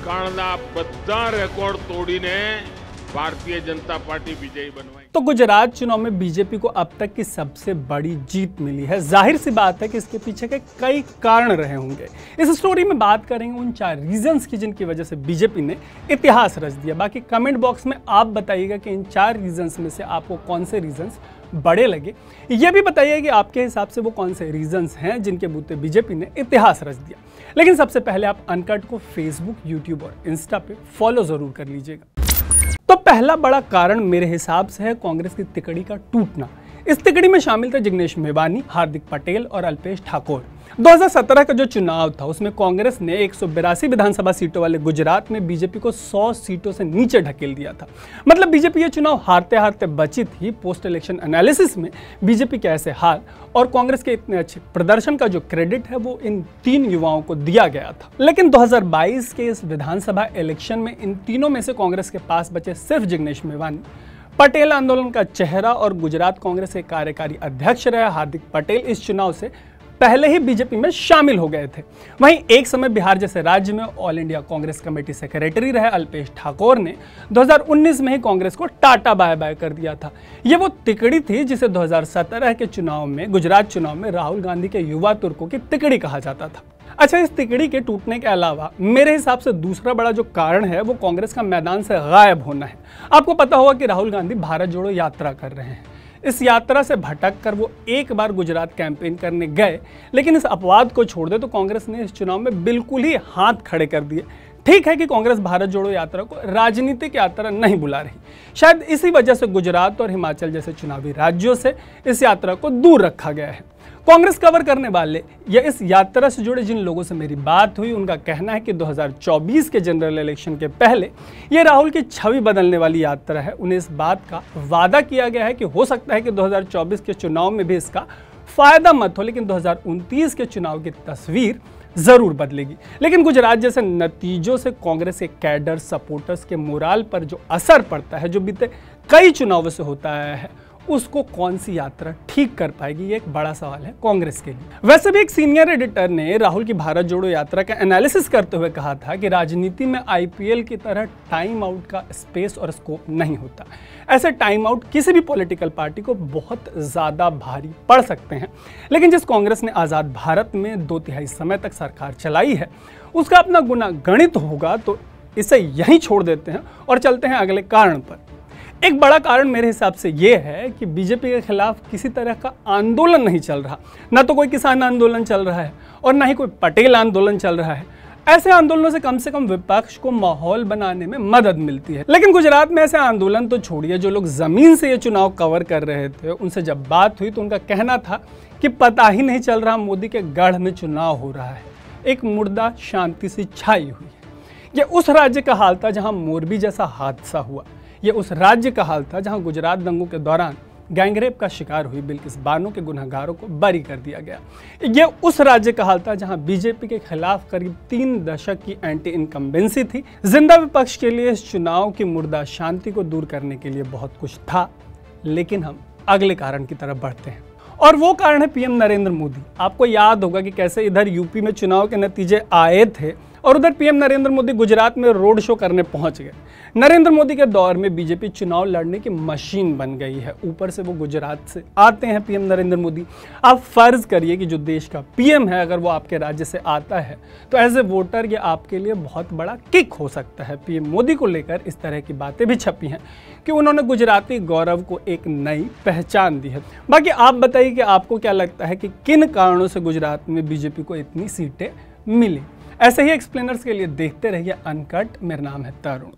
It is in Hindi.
ભૂતકાળના બધા રેકોર્ડ તોડીને भारतीय जनता पार्टी विजयी बनवाई। तो गुजरात चुनाव में बीजेपी को अब तक की सबसे बड़ी जीत मिली है। जाहिर सी बात है कि इसके पीछे के कई कारण रहे होंगे। इस स्टोरी में बात करेंगे उन 4 रीजंस की जिनकी वजह से बीजेपी ने इतिहास रच दिया। बाकी कमेंट बॉक्स में आप बताइएगा कि इन 4 रीजंस में से आपको कौन से रीजंस बड़े लगे। ये भी बताइए कि आपके हिसाब से वो कौन से रीजंस हैं जिनके बूते बीजेपी ने इतिहास रच दिया। लेकिन सबसे पहले आप अनकट को फेसबुक, यूट्यूब और इंस्टा पे फॉलो जरूर कर लीजिएगा। तो पहला बड़ा कारण मेरे हिसाब से है कांग्रेस की तिकड़ी का टूटना। इस तिकड़ी में शामिल थे जिग्नेश मेवानी, हार्दिक पटेल और अल्पेश ठाकोर। 2017 का जो चुनाव था उसमें कांग्रेस ने 182 विधानसभा सीटों वाले गुजरात में बीजेपी को 100 सीटों से नीचे ढकेल दिया था। मतलब बीजेपी ये चुनाव हारते हारते बची थी। पोस्ट इलेक्शन एनालिसिस में बीजेपी के ऐसे हार और कांग्रेस के इतने अच्छे प्रदर्शन का जो क्रेडिट है वो इन 3 युवाओं को दिया गया था। लेकिन 2022 के इस विधानसभा इलेक्शन में इन तीनों में से कांग्रेस के पास बचे सिर्फ जिग्नेश मेवानी। पटेल आंदोलन का चेहरा और गुजरात कांग्रेस के कार्यकारी अध्यक्ष रहे हार्दिक पटेल इस चुनाव से पहले ही बीजेपी में शामिल हो गए थे। वहीं एक समय बिहार जैसे राज्य में all India Congress committee secretary रहे अल्पेश ठाकोर ने 2019 में ही कांग्रेस को टाटा बाय बाय कर दिया था। ये वो तिकड़ी थी जिसे 2017 के चुनाव में, गुजरात चुनाव में राहुल गांधी के युवा तुर्कों की तिकड़ी कहा जाता था। अच्छा, इस तिकड़ी के टूटने के अलावा मेरे हिसाब से दूसरा बड़ा जो कारण है वो कांग्रेस का मैदान से गायब होना है। आपको पता होगा कि राहुल गांधी भारत जोड़ो यात्रा कर रहे हैं। इस यात्रा से भटक कर वो एक बार गुजरात कैंपेन करने गए, लेकिन इस अपवाद को छोड़ दे तो कांग्रेस ने इस चुनाव में बिल्कुल ही हाथ खड़े कर दिए। ठीक है कि कांग्रेस भारत जोड़ो यात्रा को राजनीतिक यात्रा नहीं बुला रही। शायद इसी वजह से गुजरात और हिमाचल जैसे चुनावी राज्यों से इस यात्रा को दूर रखा गया है। कांग्रेस कवर करने वाले या इस यात्रा से जुड़े जिन लोगों से मेरी बात हुई उनका कहना है कि 2024 के जनरल इलेक्शन के पहले ये राहुल की छवि बदलने वाली यात्रा है। उन्हें इस बात का वादा किया गया है कि हो सकता है कि 2024 के चुनाव में भी इसका फायदा मत हो, लेकिन 2029 के चुनाव की तस्वीर जरूर बदलेगी। लेकिन गुजरात जैसे नतीजों से कांग्रेस के कैडर, सपोर्टर्स के मोराल पर जो असर पड़ता है, जो बीते कई चुनावों से होता है, उसको कौन सी यात्रा ठीक कर पाएगी, ये एक बड़ा सवाल है कांग्रेस के लिए। वैसे भी एक सीनियर एडिटर ने राहुल की भारत जोड़ो यात्रा का एनालिसिस करते हुए कहा था कि राजनीति में आईपीएल की तरह टाइम आउट का स्पेस और स्कोप नहीं होता। ऐसे टाइम आउट किसी भी पॉलिटिकल पार्टी को बहुत ज़्यादा भारी पड़ सकते हैं। लेकिन जिस कांग्रेस ने आज़ाद भारत में 2/3 समय तक सरकार चलाई है, उसका अपना गुना गणित होगा। तो इसे यहीं छोड़ देते हैं और चलते हैं अगले कारण पर। एक बड़ा कारण मेरे हिसाब से ये है कि बीजेपी के खिलाफ किसी तरह का आंदोलन नहीं चल रहा। ना तो कोई किसान आंदोलन चल रहा है और ना ही कोई पटेल आंदोलन चल रहा है। ऐसे आंदोलनों से कम विपक्ष को माहौल बनाने में मदद मिलती है। लेकिन गुजरात में ऐसे आंदोलन तो छोड़िए, जो लोग जमीन से ये चुनाव कवर कर रहे थे उनसे जब बात हुई तो उनका कहना था कि पता ही नहीं चल रहा मोदी के गढ़ में चुनाव हो रहा है। एक मुर्दा शांति से छाई हुई है। ये उस राज्य का हाल था जहां मोरबी जैसा हादसा हुआ। ये उस राज्य का हाल था जहां गुजरात दंगों के दौरान गैंगरेप का शिकार हुई बिल्किस बानो के गुनहगारों को बरी कर दिया गया। ये उस राज्य का हाल था जहां बीजेपी के खिलाफ करीब 3 दशक की एंटी इनकम्बेंसी थी। जिंदा विपक्ष के लिए इस चुनाव की मुर्दा शांति को दूर करने के लिए बहुत कुछ था। लेकिन हम अगले कारण की तरफ बढ़ते हैं और वो कारण है पीएम नरेंद्र मोदी। आपको याद होगा कि कैसे इधर यूपी में चुनाव के नतीजे आए थे और उधर पीएम नरेंद्र मोदी गुजरात में रोड शो करने पहुंच गए। नरेंद्र मोदी के दौर में बीजेपी चुनाव लड़ने की मशीन बन गई है। ऊपर से वो गुजरात से आते हैं पीएम नरेंद्र मोदी। आप फर्ज करिए कि जो देश का पीएम है अगर वो आपके राज्य से आता है तो एज ए वोटर ये आपके लिए बहुत बड़ा किक हो सकता है। पीएम मोदी को लेकर इस तरह की बातें भी छपी हैं कि उन्होंने गुजराती गौरव को एक नई पहचान दी है। बाकी आप बताइए कि आपको क्या लगता है कि किन कारणों से गुजरात में बीजेपी को इतनी सीटें मिली। ऐसे ही एक्सप्लेनर्स के लिए देखते रहिए अनकट। मेरा नाम है तरुण।